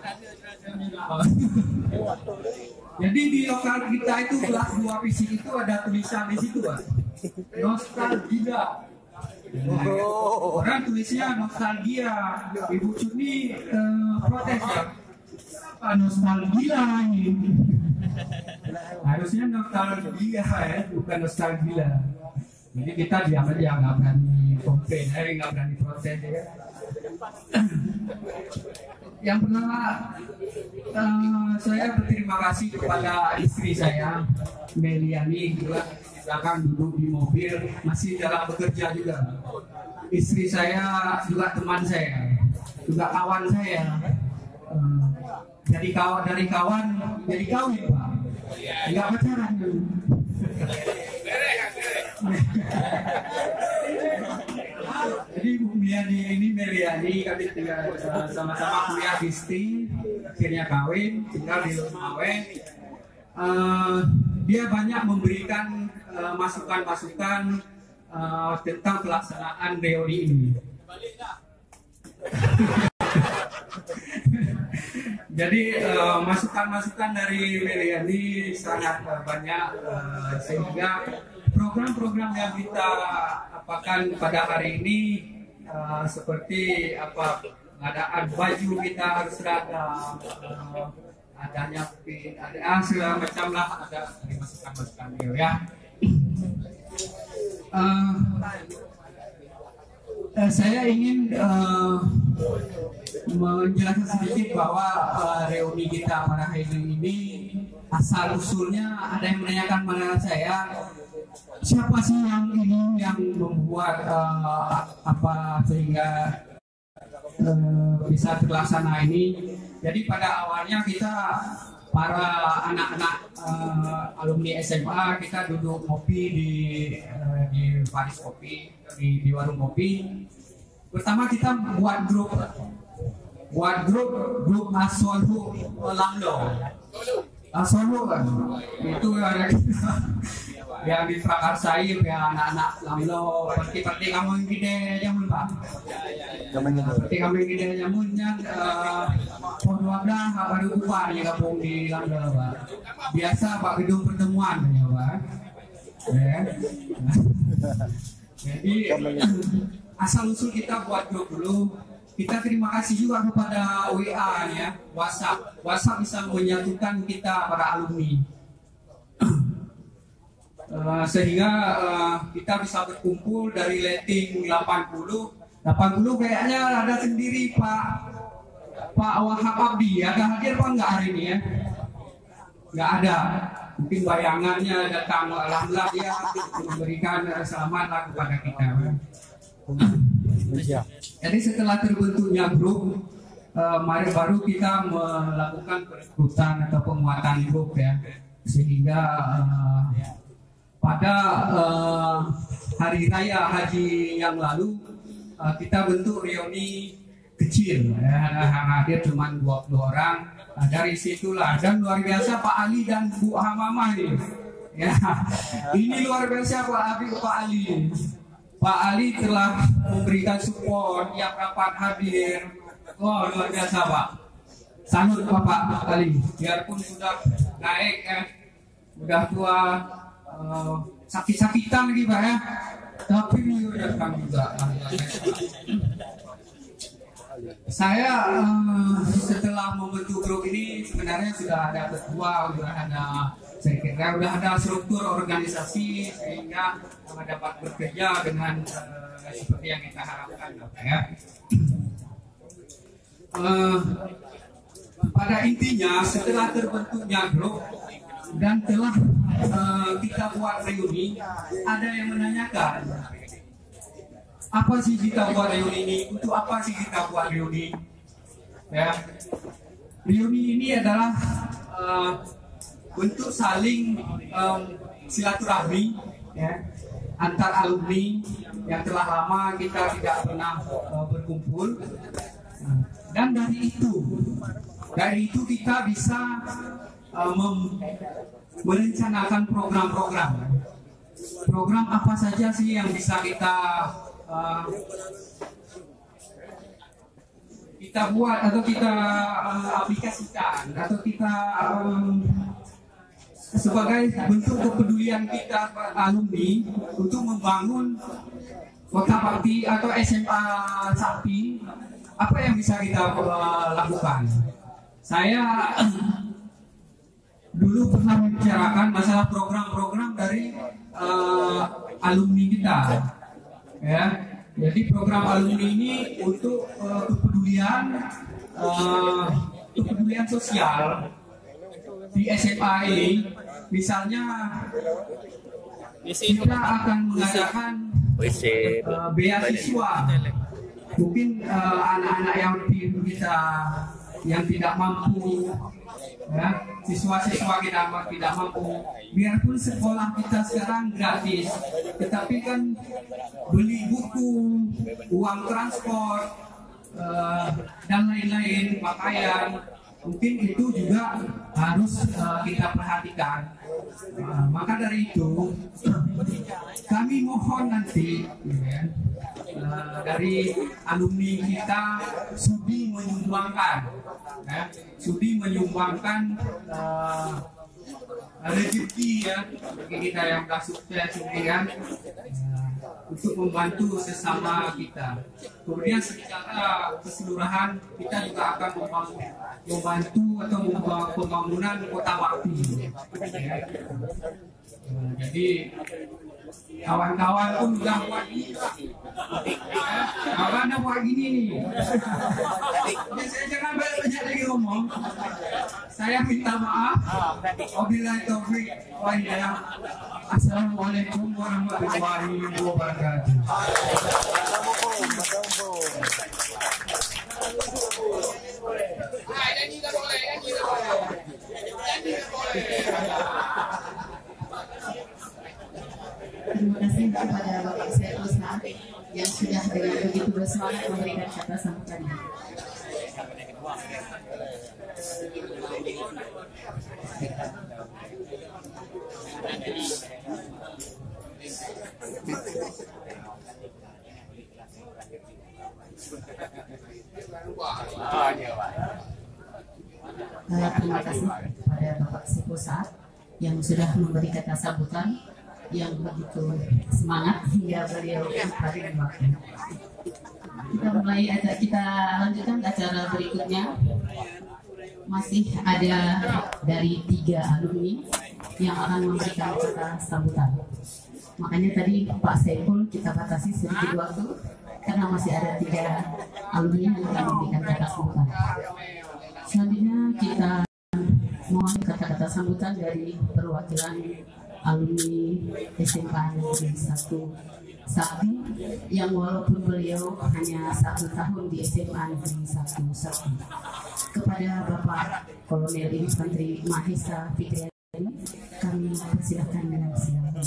Jadi di lokal kita itu kelas 2 fisik itu ada tulisan di situ Pak. Nostalgia. Orang tulisnya nostalgia. Ibu Cuni protes ya. Apa nostalgia ini? Harusnya nostalgia ya, bukan nostalgia. Jadi kita diam aja, nggak berani komplain, nggak berani protes ya. Yang pertama saya berterima kasih kepada istri saya Meliani, juga di belakang duduk di mobil masih dalam bekerja juga. Istri saya juga teman saya, juga kawan saya. Dari kawan jadi kawin Pak, nggak pacaran dulu. Jadi Bu Meliani kami tinggal sama-sama kuliah di STI, akhirnya kawin, tinggal di Lumawe. Dia banyak memberikan masukan-masukan tentang pelaksanaan reuni ini. Jadi masukan-masukan dari Meliani sangat banyak sehingga program-program yang kita apakan pada hari ini seperti apa pengadaan baju kita harus seragam, adanya ada segala macam lah, ada masukan-masukan ya. Saya ingin menjelaskan sedikit bahwa reuni kita pada hari ini asal usulnya ada yang menanyakan kepada saya, siapa sih yang membuat apa sehingga bisa terlaksana ini. Jadi pada awalnya kita para anak-anak alumni SMA kita duduk ngopi di Paris Kopi, di warung kopi. Pertama kita buat grup Asolu Langdo. Asolu kan itu yang diprakarsai ya anak-anak Langdo. Seperti kamu yang gede jamun Pak. Seperti kamu yang gede jamun yang Pondoknya baru upah yang gabung di Langdo Pak. Biasa Pak gedung pertemuan ya Pak. Ya. Jadi asal usul kita buat grup dulu. kita terima kasih juga kepada WA ya, WhatsApp. WhatsApp bisa menyatukan kita para alumni. Sehingga kita bisa berkumpul dari letting 80 kayaknya ada sendiri Pak Wahab Abdi. Ada hadir Pak nggak hari ini ya? Nggak ada. Mungkin bayangannya datang, alhamdulillah dia memberikan selamatlah kepada kita. Jadi setelah terbentuknya grup, baru kita melakukan perekrutan atau penguatan grup ya, sehingga pada hari raya haji yang lalu kita bentuk reuni kecil ya, hadir cuma 20 orang. Dari situlah, dan luar biasa Pak Ali dan Bu Hamamah ini ya, ini luar biasa Pak Ali. Pak Ali telah memberikan support tiap rapat hadir. Luar biasa Pak, salut Bapak Ali, biarpun sudah naik ya, sudah tua, sakit-sakitan lagi Pak ya, tapi menyorongkan juga. Saya setelah membentuk grup ini sebenarnya sudah ada ketua, sudah ada sekretariat, sudah ada struktur organisasi sehingga dapat bekerja dengan seperti yang kita harapkan ya. Pada intinya setelah terbentuknya grup dan telah kita buat reuni, ada yang menanyakan, apa sih kita buat reuni ini? Untuk apa sih kita buat reuni? Ya, reuni ini adalah bentuk saling silaturahmi ya, antar alumni yang telah lama kita tidak pernah berkumpul. Dan dari itu kita bisa merencanakan program-program. Program apa saja sih yang bisa kita buat atau kita aplikasikan atau kita sebagai bentuk kepedulian kita alumni untuk membangun Kota Bakti atau SMA Sakti. Apa yang bisa kita lakukan? Saya dulu pernah membicarakan masalah program-program dari alumni kita. Ya, jadi program alumni ini untuk kepedulian sosial di SMA ini. Misalnya kita akan mengadakan beasiswa. Mungkin anak-anak yang tidak mampu, ya, siswa-siswa kita tidak mampu, biarpun sekolah kita sekarang gratis, tetapi kan beli buku, uang transport, dan lain-lain, pakaian, mungkin itu juga harus kita perhatikan. Maka dari itu kami mohon nanti ya, dari alumni kita sudi menyumbangkan rezeki ya, bagi kita yang sudah sukses ya, untuk membantu sesama kita. Kemudian secara keseluruhan kita juga akan membantu atau membangun pembangunan Kota Bakti ya. Jadi kawan-kawan pun sudah buat ini, kawan buat gini nih. Saya jangan banyak lagi ngomong. Saya minta maaf. Wabillahi taufiq wal hidayah. Assalamualaikum warahmatullahi wabarakatuh. Terima kasih kepada Bapak Saiful Saad yang sudah dengan begitu bersemangat memberikan kata sambutannya. Terima kasih kepada Bapak Saiful Saad yang sudah memberi kata sambutan yang begitu semangat hingga beliau hari waktu. Kita lanjutkan acara berikutnya. Masih ada dari 3 alumni yang akan memberikan kata sambutan. Makanya tadi Pak Saiful kita batasi sedikit waktu karena masih ada 3 alumni yang akan memberikan kata sambutan. Selanjutnya kita mohon kata-kata sambutan dari perwakilan alumni SMA Negeri 1 Sakti yang walaupun beliau hanya 1 tahun di SMA Negeri 1 Sakti. Kepada Bapak Kolonel Infanteri Mahesa Fitriani, kami persilakan dengan silakan.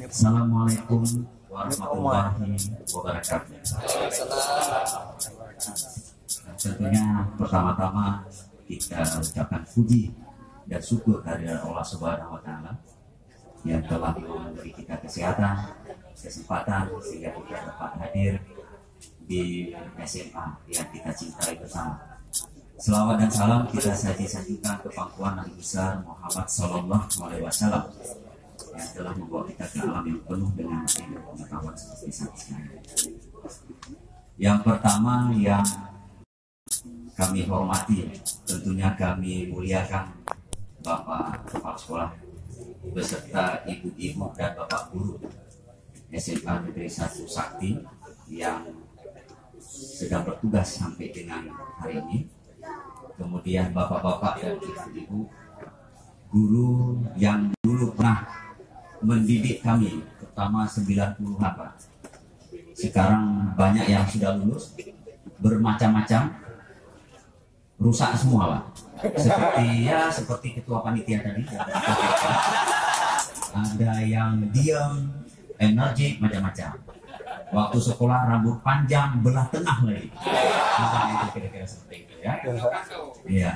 Assalamualaikum warahmatullahi wabarakatuh. Tentunya pertama-tama kita ucapkan puji dan syukur kehadirat Allah Subhanahu wa Ta'ala yang telah memberi kita kesehatan, kesempatan sehingga kita dapat hadir di SMA yang kita cintai bersama. Selawat dan salam kita sajikan ke pangkuan Nabi besar Muhammad Sallallahu Alaihi Wasallam yang telah membawa kita ke alam yang penuh dengan ilmu pengetahuan seperti saat sekarang. Yang pertama yang kami hormati, tentunya kami muliakan Bapak Kepala Sekolah beserta ibu-ibu dan bapak guru SMA Negeri 1 Sakti yang sedang bertugas sampai dengan hari ini. Kemudian bapak-bapak dan ibu-ibu guru yang dulu pernah mendidik kami, terutama 90-an Pak. Sekarang banyak yang sudah lulus, bermacam-macam, rusak semua Pak. Seperti ketua panitia tadi. Ada yang diam, energi, macam-macam. Waktu sekolah rambut panjang, belah tengah lagi. Itu kira-kira seperti itu ya. Iya.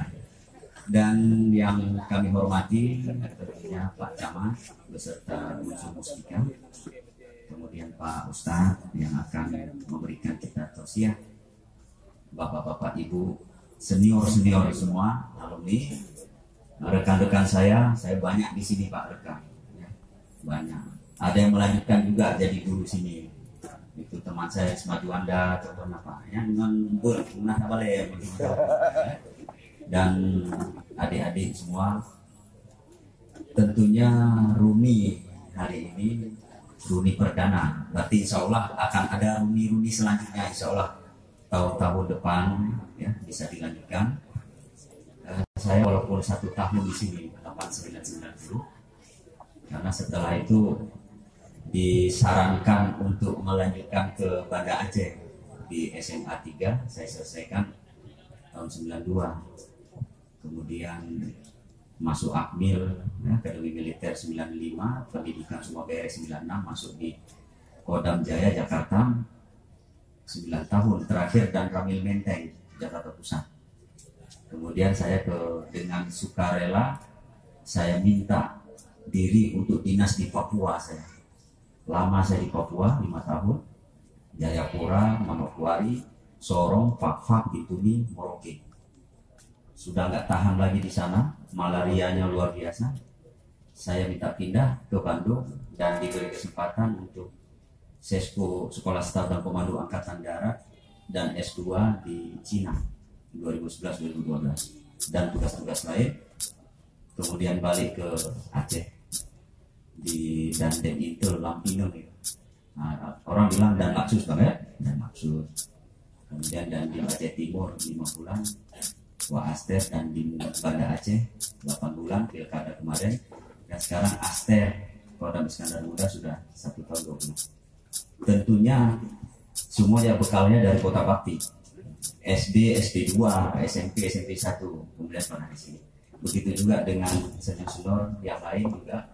Dan yang kami hormati tentunya Pak Camat beserta unsur musika, kemudian Pak Ustadz yang akan memberikan kita tausiah, bapak-bapak ibu, senior-senior semua, alumni, rekan-rekan saya banyak di sini Pak rekan, ya, banyak. Ada yang melanjutkan juga jadi guru sini. Itu teman saya Isma Juanda, contoh apa? Yang dengan punah boleh. Dan adik-adik semua, tentunya Runi hari ini Runi perdana, berarti insya Allah akan ada Runi selanjutnya, insya Allah tahun-tahun depan ya bisa dilanjutkan. Saya walaupun 1 tahun di sini 8990, karena setelah itu disarankan untuk melanjutkan ke Banda Aceh di SMA 3, saya selesaikan tahun 92. Kemudian masuk Akmil, ya, Akademi Militer 95, pendidikan semua beres 96, masuk di Kodam Jaya Jakarta 9 tahun terakhir, dan Ramil Menteng Jakarta Pusat. Kemudian saya dengan sukarela saya minta diri untuk dinas di Papua. Saya lama di Papua 5 tahun, Jayapura, Manokwari, Sorong, Fakfak, Bituni, Merauke. Sudah nggak tahan lagi di sana, malarianya luar biasa. Saya minta pindah ke Bandung dan diberi kesempatan untuk Sesko Sekolah Staf dan Komando Angkatan Darat dan S2 di Cina 2011-2012 dan tugas-tugas lain. Kemudian balik ke Aceh di Dandem Intel Lampingan gitu. Nah, orang bilang dan Laksus banget, dan Laksus. Kemudian dan di Aceh Timur 5 bulan. Aster dan di Banda Aceh 8 bulan pilkada kemarin, dan sekarang Aster Kodam Iskandar Muda sudah 1 tahun 2 bulan. Tentunya semuanya bekalnya dari Kota Bakti, SD, SD2, SMP, SMP 1, kemudian pernah di sini. Begitu juga dengan senior-senior yang lain juga,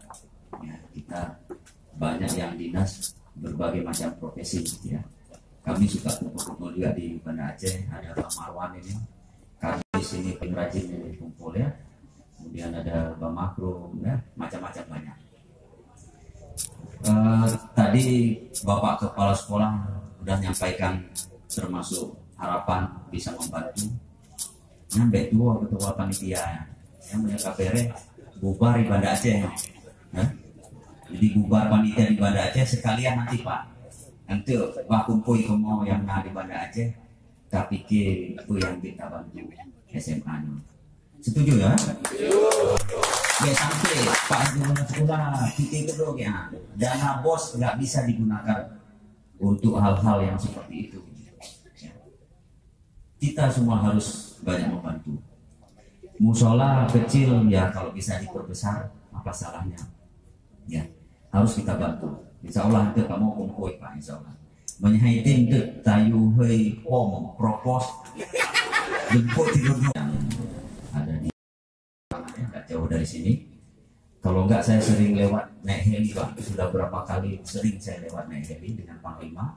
ya, kita banyak yang dinas berbagai macam profesi ya. Kami suka kumpul-kumpul juga di Banda Aceh, ada Pak Marwan ini. Kami di sini pengrajin ini kumpul ya, kemudian ada Bang Makro ya, macam-macam banyak. Tadi Bapak Kepala Sekolah sudah menyampaikan termasuk harapan bisa membantu. Nyampe dua ketua panitia yang punya KPR bubar di Banda Aceh. Jadi bubar panitia di Banda Aceh sekalian nanti Pak. Nanti Pak kumpul kamu yang di Banda Aceh, tapi itu yang kita bantu SMA-nya. Setuju ya? Ya sampai Pak Gubernur Sekolah titik itu ya. Dana bos nggak bisa digunakan untuk hal-hal yang seperti itu. Kita semua harus banyak membantu. Musola kecil ya kalau bisa diperbesar apa salahnya? Ya harus kita bantu. Insya Allah itu kamu kumpul Pak Insya Allah. Menyaitin itu tayu hei pom propos jemput tidur yang ada di nggak jauh dari sini. Kalau nggak saya sering lewat naik heli Pak. Sudah berapa kali sering saya lewat naik heli dengan Panglima.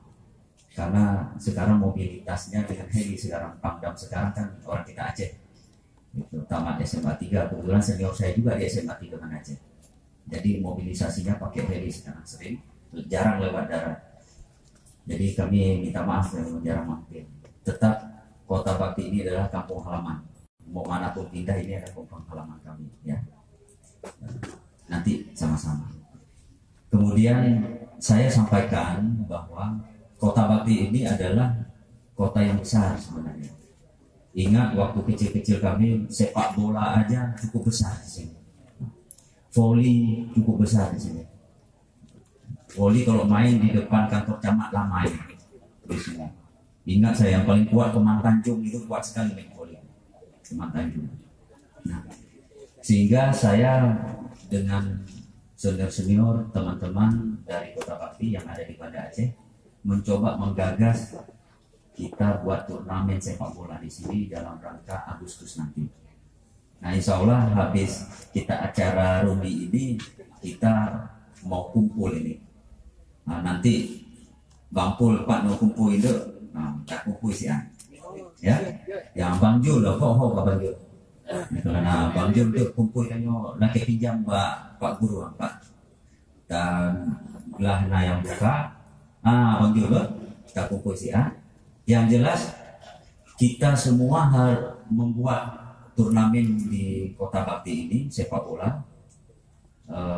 Karena sekarang mobilitasnya dengan heli sekarang Pangdam sekarang kan orang kita Aceh. Itu tamat SMA 3. Kebetulan senior saya juga di SMA 3 kan Aceh. Jadi mobilisasinya pakai heli sekarang sering. Jarang lewat darat. Jadi kami minta maaf yang jarang mampir. Tetap Kota Bakti ini adalah kampung halaman. Mau manapun pindah ini adalah kampung halaman kami ya. Nanti sama-sama. Kemudian saya sampaikan bahwa Kota Bakti ini adalah kota yang besar sebenarnya. Ingat waktu kecil-kecil kami sepak bola aja cukup besar di sini. Voli cukup besar di sini. Voli kalau main di depan kantor camat lama di sini. Ingat saya yang paling kuat Kemang Tanjung itu kuat sekali main voli. Kemang Tanjung. Nah, sehingga saya dengan senior-senior teman-teman dari Kota Bakti yang ada di Banda Aceh mencoba menggagas kita buat turnamen sepak bola di sini dalam rangka Agustus nanti. Nah insya Allah habis kita acara Rumi ini kita mau kumpul ini. Nah, nanti Bangpul Pak mau kumpul itu, nah tak kumpul sih ya. Yang Bang Jul loh, kok Bang Jul. Karena Bang Jul itu kumpul kan nak pinjam Pak Guru Pak. Dan belah yang buka. Bang Jul kita kumpul sih Yang jelas kita semua harus membuat turnamen di Kota Bakti ini sepak bola.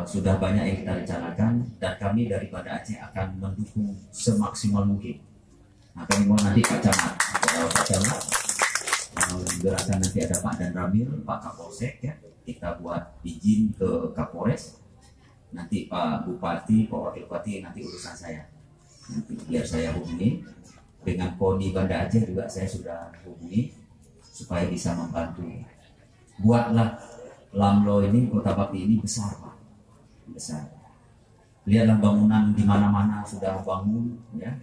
Sudah banyak yang kita rencanakan dan kami dari Banda Aceh akan mendukung semaksimal mungkin. Nah kami mau nanti Pak Camat, gerakan nanti ada Pak Dan Ramil, Pak Kapolsek ya. Kita buat izin ke Kapolres. Nanti Pak Bupati, Pak Wakil Bupati nanti urusan saya. Nanti biar saya hubungi dengan Poni Banda Aceh juga saya sudah hubungi supaya bisa membantu. Buatlah Lamlo ini Kota Bakti ini besar Pak, besar. Lihatlah bangunan di mana-mana sudah bangun ya.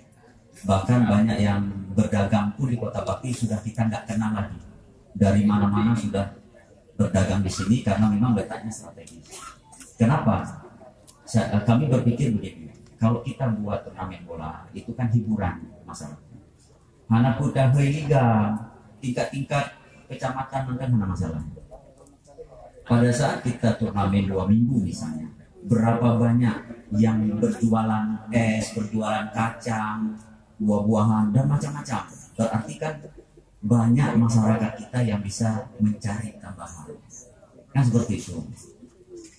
Bahkan banyak yang berdagang pun di Kota Bakti sudah kita nggak kenal lagi. Dari mana-mana sudah berdagang di sini karena memang letaknya strategis. Kenapa? Kami berpikir begini. Kalau kita buat turnamen bola itu kan hiburan masyarakat. Hana putar liga tingkat-tingkat kecamatan kan mana masalah. Pada saat kita turnamen 2 minggu misalnya, berapa banyak yang berjualan es, berjualan kacang, buah-buahan dan macam-macam. Berarti kan banyak masyarakat kita yang bisa mencari tambahan. Kan seperti itu.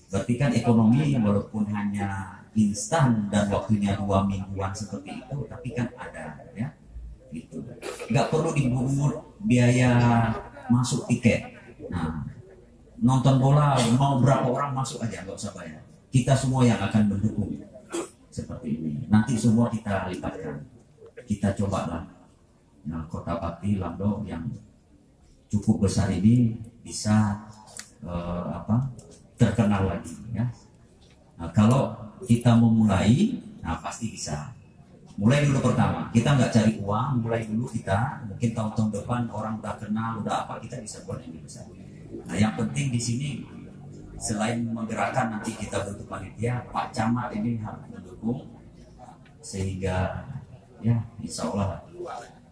Berarti kan ekonomi walaupun hanya instan dan waktunya 2 mingguan seperti itu, tapi kan ada ya gitu. Nggak perlu dibungut biaya masuk tiket. Nah, nonton bola mau berapa orang masuk aja nggak usah bayar. Kita semua yang akan mendukung seperti ini. Nanti semua kita libatkan. Kita cobalah. Nah, Kota Bakti Lamdo yang cukup besar ini bisa terkenal lagi ya. Nah, kalau kita memulai, nah pasti bisa. Mulai dulu pertama, kita nggak cari uang, mulai dulu kita. Mungkin tahun-tahun depan orang udah kenal, udah apa, kita bisa buat yang besar. Nah yang penting di sini selain menggerakkan nanti kita bentuk panitia, Pak Camat ini harus mendukung sehingga ya insya Allah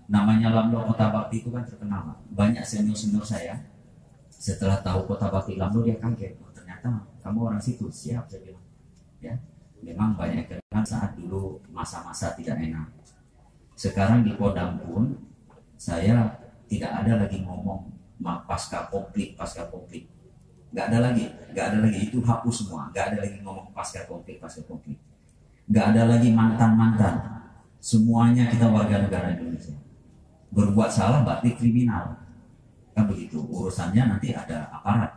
namanya Lamdo Kota Bakti itu kan terkenal. Banyak senior-senior saya setelah tahu Kota Bakti Lamdo dia kaget, oh, ternyata kamu orang situ. Siap saya bilang ya. Memang banyak kenangan saat dulu masa-masa tidak enak. Sekarang di Kodam pun saya tidak ada lagi ngomong pasca konflik. Nggak ada lagi, itu hapus semua. Nggak ada lagi ngomong pasca konflik. Nggak ada lagi mantan. Semuanya kita warga negara Indonesia. Berbuat salah berarti kriminal, kan begitu. Urusannya nanti ada aparat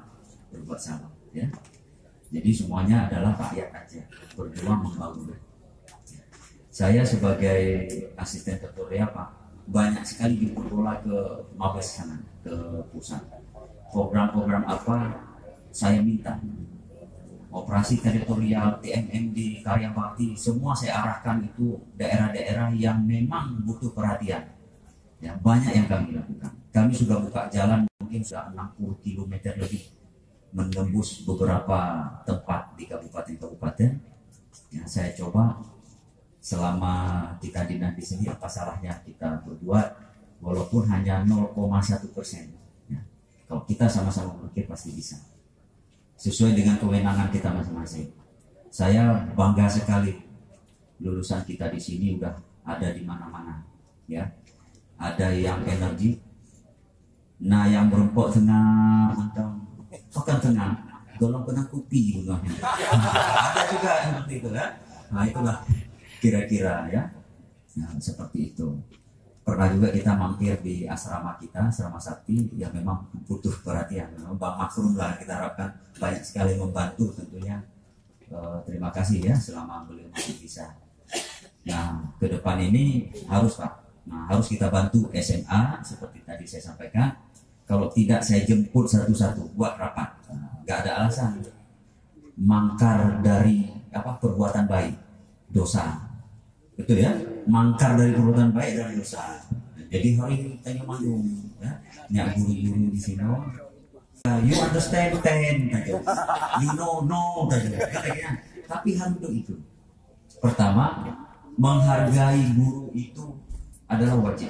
berbuat salah, ya. Jadi semuanya adalah rakyat aja, berjuang membangun. Saya sebagai asisten teritorial Pak, banyak sekali jemput bola ke Mabes sana, ke pusat. Program-program apa saya minta. Operasi teritorial, TMMD, Karya Bakti, semua saya arahkan itu daerah-daerah yang memang butuh perhatian. Ya, banyak yang kami lakukan. Kami sudah buka jalan mungkin sudah 60 km lebih, menembus beberapa tempat di kabupaten-kabupaten. Ya, saya coba selama kita dinas di sini, apa salahnya kita berbuat walaupun hanya 0,1%. Ya, kalau kita sama-sama berpikir pasti bisa. Sesuai dengan kewenangan kita masing-masing. Saya bangga sekali lulusan kita di sini udah ada di mana-mana, ya. Ada yang energi, nah yang berempok tengah macam pekan tengah, golong kena kopi juga. Ada juga seperti itu, ya. Nah itulah kira-kira, ya. Nah, seperti itu. Pernah juga kita mampir di asrama kita, asrama sakti yang memang butuh perhatian. Bang Makrum lah, kita harapkan banyak sekali membantu tentunya. Terima kasih ya selama beliau masih bisa. Nah ke depan ini harus Pak, harus kita bantu SMA seperti tadi saya sampaikan. Kalau tidak saya jemput satu-satu buat rapat. Nggak ada alasan. Mangkar dari perbuatan baik, dosa. Betul ya? Mangkar dari perbuatan baik dan dosa. Jadi hari ini tanya mandung, ya. Nyak guru-guru di sini. You understand 10 saja. You know no saja. Tapi hantu itu. Pertama, menghargai guru itu adalah wajib.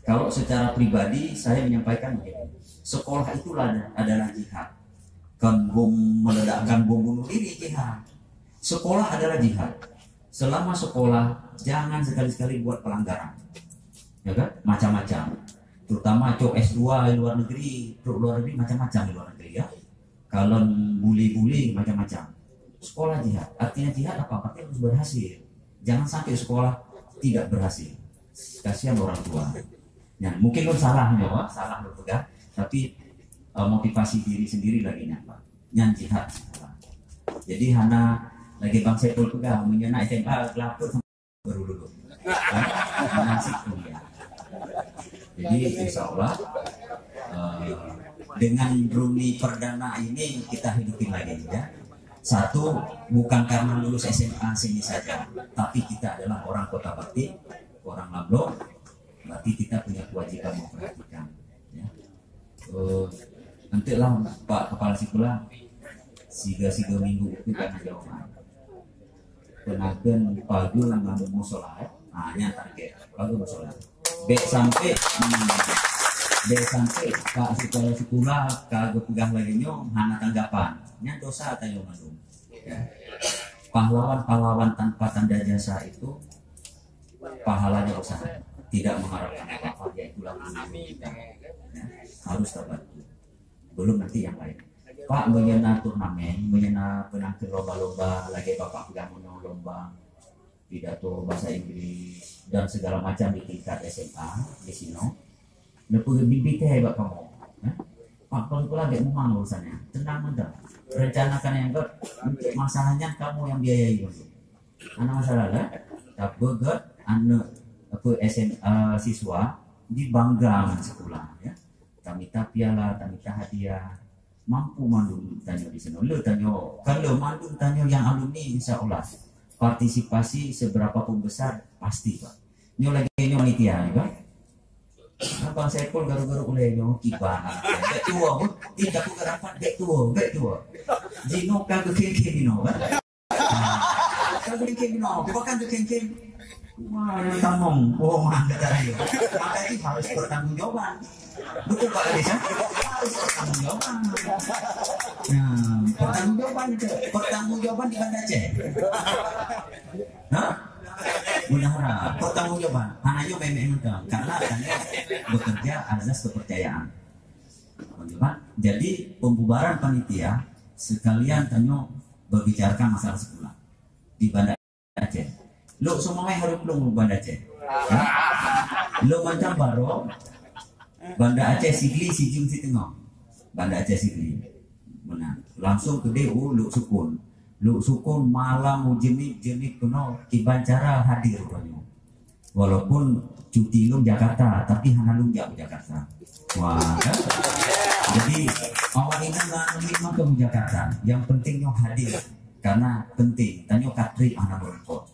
Kalau secara pribadi saya menyampaikan begini. Sekolah itulah adalah jihad. Kan meledakkan bom bunuh diri jihad. Sekolah adalah jihad. Selama sekolah jangan sekali-sekali buat pelanggaran, ya kan? Macam-macam, terutama cok S2 di luar negeri, macam-macam di luar negeri ya. Kalau bully macam-macam. Sekolah jihad, artinya jihad apa? Artinya harus berhasil. Jangan sampai sekolah tidak berhasil. Kasihan orang tua. Ya, mungkin lo salah lo pegang, tapi motivasi diri sendiri lagi Pak. Yang jihad. Jadi hana lagi Bang Saiful pegang menyenak SMA lapor baru dulu. Nasib kuliah. Jadi insya Allah dengan Bruni Perdana ini kita hidupin lagi ya. Satu, bukan karena lulus SMA sini saja, tapi kita adalah orang Kota Bakti, orang Lamlo, berarti kita punya kewajiban memperhatikan. Ya. Nantilah Pak Kepala Sekolah siga minggu itu karena jawaban. Kenakan pagi ngambil musola, hanya target pagi musola. Bek sampai Pak sekolah kagak pegang lagi nyong, hana tanggapan, nya dosa atau madung. Ya. Pahlawan tanpa tanda jasa itu pahalanya usaha, tidak mengharapkan apa-apa, yaitulah kita. Ya. Harus terbantu. Belum nanti yang lain. Pak menyena turnamen, menyena penangkir lomba-lomba, lagi Bapak pegang lomba pidato bahasa Inggris dan segala macam di tingkat SMA di sini. Lepas bibit hebat kamu, Pak kalau lagi memang urusannya, tenang mendak. Rencanakan yang untuk masalahnya kamu yang biayai dulu. Anak masalah lah, tak begat anak SMA siswa dibanggakan sekolah ya. Tamita piala, tamita hadiah. Mampu mandung tanya di sana. Lo tanya, kalau mandung tanya yang alumni insya Allah partisipasi seberapa pun besar pasti Pak. Nyo lagi nyo panitia nih Pak. Abang Saiful garu-garu oleh nyo kibar. Gak tua, tidak aku gerapan gak tua. Jino kagak kengkeng Jino. Kagak kengkeng Jino, bukan tuh kengkeng. Wah, yang tamong, bohongan kata dia. Maka itu harus bertanggung-jawaban. Betul Pak Desa? Harus bertanggung-jawaban. Nah, pertanggungjawaban itu, pertanggungjawaban di Banda Aceh. Hah? Mudah-mudahan pertanggungjawaban. Anaknya memang karena anaknya bekerja azas kepercayaan. Jadi pembubaran panitia sekalian tanya berbicarakan masalah sekolah di Banda Aceh. Lo semuanya harus belum Banda Aceh. Lo macam baru Banda Aceh Sigli Sijing si tengah. Banda Aceh Sigli. Benar. Langsung ke DU lu sukun. Lu sukun malam jenik kuno Kibancara hadir banyak. Walaupun cuti lu Jakarta, tapi hanya lu jauh Jakarta. Wah, kan? Jadi awal ini nggak lima ke Jakarta. Yang penting yang hadir karena penting. Tanya Katri anak berempot.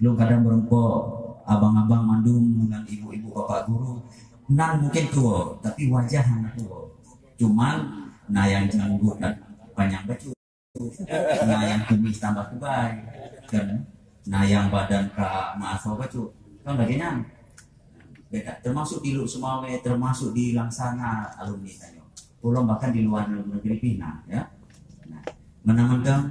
Lu kadang berempot abang-abang mandum dengan ibu-ibu bapak guru. Nan mungkin tua, tapi wajah anak tua. Cuman nah yang janggut dan panjang baju, nah yang kumis tambah kubay, kan? Nah yang badan ke maafau baju, kan bagian beda. Termasuk di Luk Sumawe, termasuk di Langsana alumni tanya. Pulau bahkan di luar negeri Pina, ya. Nah, menang-menang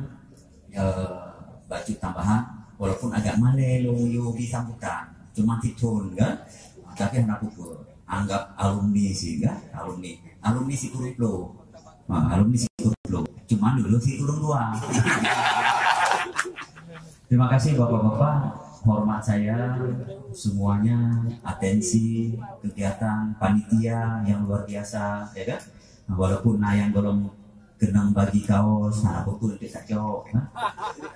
baju tambahan. Walaupun agak malelo yogi sambutan, cuma titun kan, tapi anak pukul anggap alumni sih kan, alumni si kuriplo, alumni si kuriplo, cuma dulu si kurung doang. Terima kasih bapak-bapak, hormat saya semuanya, atensi kegiatan panitia yang luar biasa, ya kan? Walaupun yang belum genang bagi kaos, nah betul kita jawab.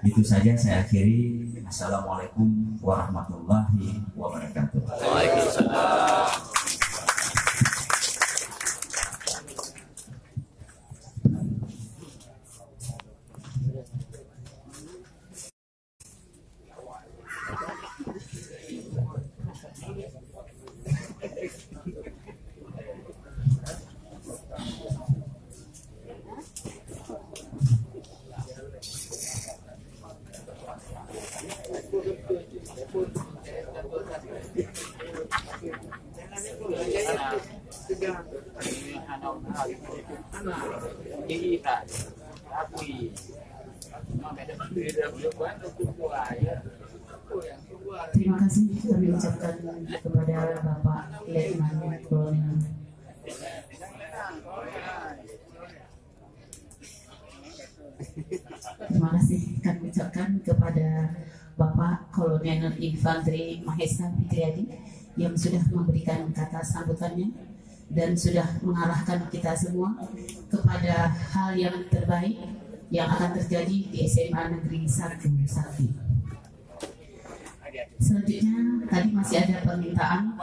Itu saja saya akhiri. Assalamualaikum warahmatullahi wabarakatuh. Waalaikumsalam. Terima kasih kami ucapkan kepada Bapak Letnan Kolonel. Terima kasih kami ucapkan kepada Bapak Kolonel Infanteri Mahesa Fitriadi yang sudah memberikan kata sambutannya dan sudah mengarahkan kita semua kepada hal yang terbaik yang akan terjadi di SMA Negeri 1 Sakti. Selanjutnya tadi masih ada permintaan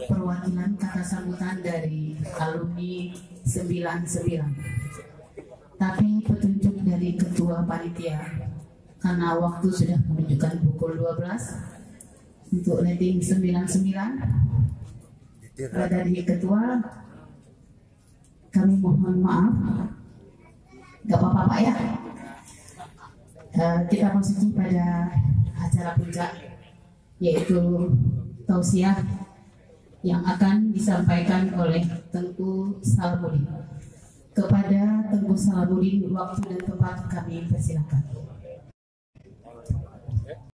perwakilan kata sambutan dari alumni 99. Tapi petunjuk dari ketua panitia karena waktu sudah menunjukkan pukul 12 untuk landing 99 dari ketua kami mohon maaf. Gak apa-apa Pak ya. Kita masuki pada acara puncak yaitu tausiah yang akan disampaikan oleh Tengku Salamuddin. Kepada Tengku Salamuddin waktu dan tempat kami persilakan.